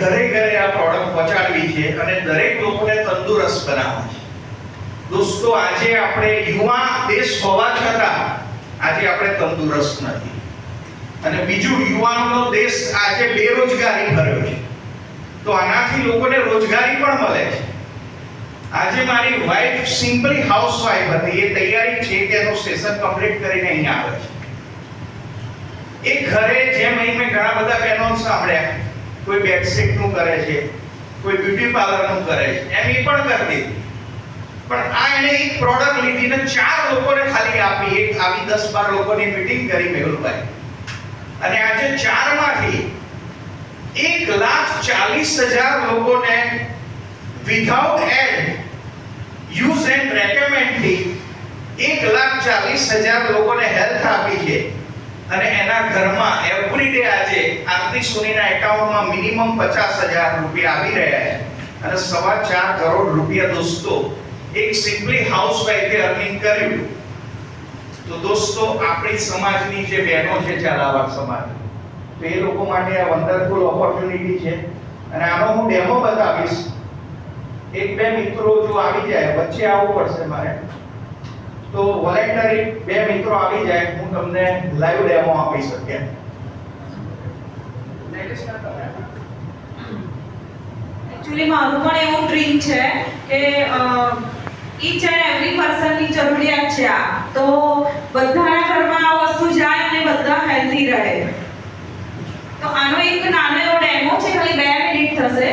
ઘરે ઘરે આ પ્રોડક્ટ પહોંચાડવી છે અને દરેક લોકોને તંદુરસ્ત બનાવવા છે. દોસ્તો, આજે આપણે યુવા દેશ હોવા છતાં આજે આપણે તંદુરસ્ત નથી. અને બીજું, યુવાનોનો દેશ આજે બેરોજગારી ભર્યો છે. તો આનાથી લોકોને રોજગારી પણ મળે છે. આજે મારી વાઈફ સિમ્પલી હાઉસવાઈફ હતી, એ તૈયારી છે કે એનું સેશન કમ્પ્લીટ કરીને અહીં આવે છે. એ ઘરે જેમ અહીં મેં ઘણા બધા બહેનો સાંભળ્યા, કોઈ બેડશીટનું કરે છે, કોઈ બ્યુટી પાર્લરનું કરે છે, એમ એ પણ કરતી. પણ આ એને એક પ્રોડક્ટ લીધી ને 4 લોકોને ખાલી આપી. એક આવી 10-12 લોકોની મીટિંગ કરી મેહુલભાઈ, અને આજે 4 માંથી 1,40,000 લોકોને without ad use and recommend થી 1,40,000 લોકોને હેલ્થ આપી છે. અને એના ઘરમાં એવરી ડે આજે આરતી સોનીના એકાઉન્ટમાં મિનિમમ 50,000 રૂપિયા આવી રહ્યા છે. અને 4.25 કરોડ રૂપિયા દોસ્તો એક સિમ્પલી હાઉસવાઈફે અર્નિંગ કર્યું. તો દોસ્તો, આપણી સમાજની જે બહેનો છે ઝાલાવાડ સમાજ, તો એ લોકો માટે આ વન્ડરફુલ ઓપોર્ચ્યુનિટી છે. અને આનો હું ડેમો બતાવીશ. 1-2 મિત્રો જો આવી જાય, વચ્ચે આવવું પડશે મારે, તો વોલેન્ટરી 2 મિત્રો આવી જાય, હું તમને લાઈવ ડેમો આપી શકું. એકચ્યુઅલી મારું પણ એવું ડ્રીમ છે કે ઈચ એન્ડ એવરી પર્સનની જરૂરિયાત છે આ. તો બધાના ઘરમાં આ વસ્તુ જાય અને બધા હેલ્ધી રહે. તો આનો એક નાનો એવો ડેમો છે, ખાલી 2 મિનિટ થશે.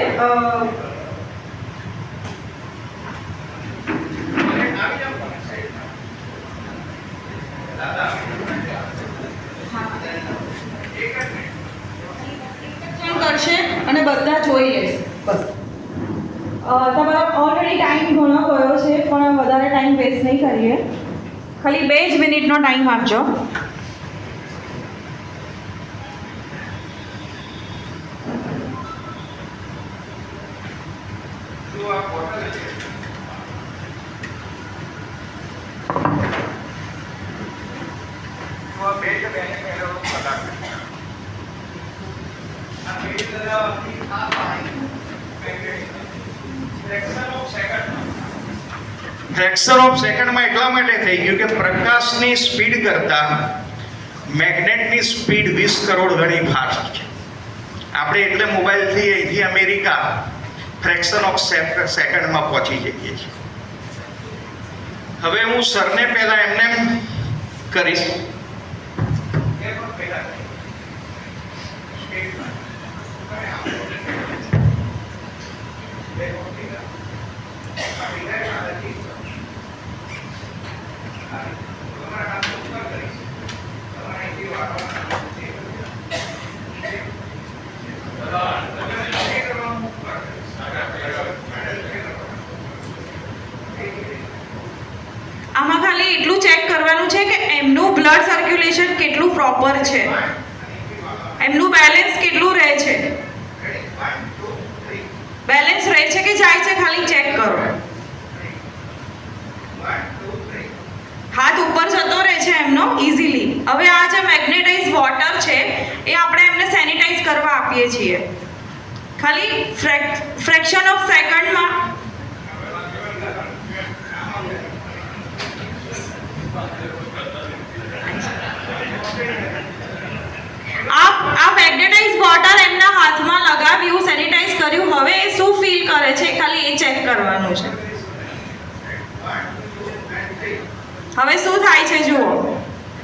કરશે અને બધા જોઈ લેશે. બસ તમારો ઓલરેડી ટાઈમ ઘણો ગયો છે, પણ વધારે ટાઈમ વેસ્ટ નહીં કરીએ. ખાલી 2 જ મિનિટનો ટાઈમ આપજો. ફ્રેક્શન ઓફ સેકન્ડમાં એટલા માટે થઈ ગયું કે પ્રકાશની સ્પીડ કરતાં મેગ્નેટની સ્પીડ 20 કરોડ ગણી ફાસ્ટ છે. આપણે એટલે મોબાઈલથી અહીંથી અમેરિકા ફ્રેક્શન ઓફ સેકન્ડમાં પહોંચી જઈએ છીએ. હવે હું સરને પહેલા એમને કરીશ. આમાં ખાલી એટલું ચેક કરવાનું છે કે એમનું બ્લડ સર્ક્યુલેશન કેટલું પ્રોપર છે, એમનું બેલેન્સ કેટલું રહે છે, બેલેન્સ રહે છે કે જાય છે, ખાલી ચેક કરો. હાથ ઉપર જતો રહે છે એમનો ઇઝીલી. હવે આ જે મેગ્નેટાઇઝ વોટર છે એ આપણે એમને સેનિટાઈઝ કરવા આપીએ છીએ. ખાલી ફ્રેક્શન ઓફ સેકન્ડમાં આ મેગ્નેટાઇઝ વોટર એમના હાથમાં લગાવ્યું, સેનિટાઈઝ કર્યું. હવે એ શું ફીલ કરે છે ખાલી એ ચેક કરવાનું છે. હવે શું થાય છે જુઓ.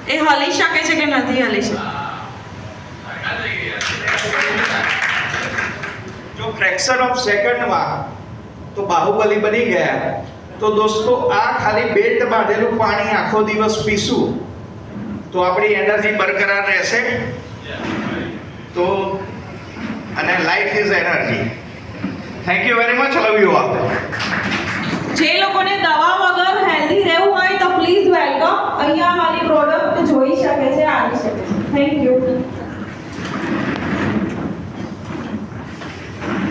એ હલી શકે છે કે નથી હલી શકે. જો ફ્રેક્શન ઓફ સેકન્ડમાં તો બાહુબલી બની ગયા. તો દોસ્તો, આ ખાલી બેલ્ટ બાંધેલું પાણી આખો દિવસ પીશું તો આપણી એનર્જી બરકરાર રહેશે. તો અને life is energy. Thank you very much. Love you all. જે લોકોને દવા વગર હેલ્ધી રહેવું હોય તો પ્લીઝ વેલકમ. અહીંયા મારી પ્રોડક્ટ જોઈ શકે છે, આવી શકે છે. Thank you.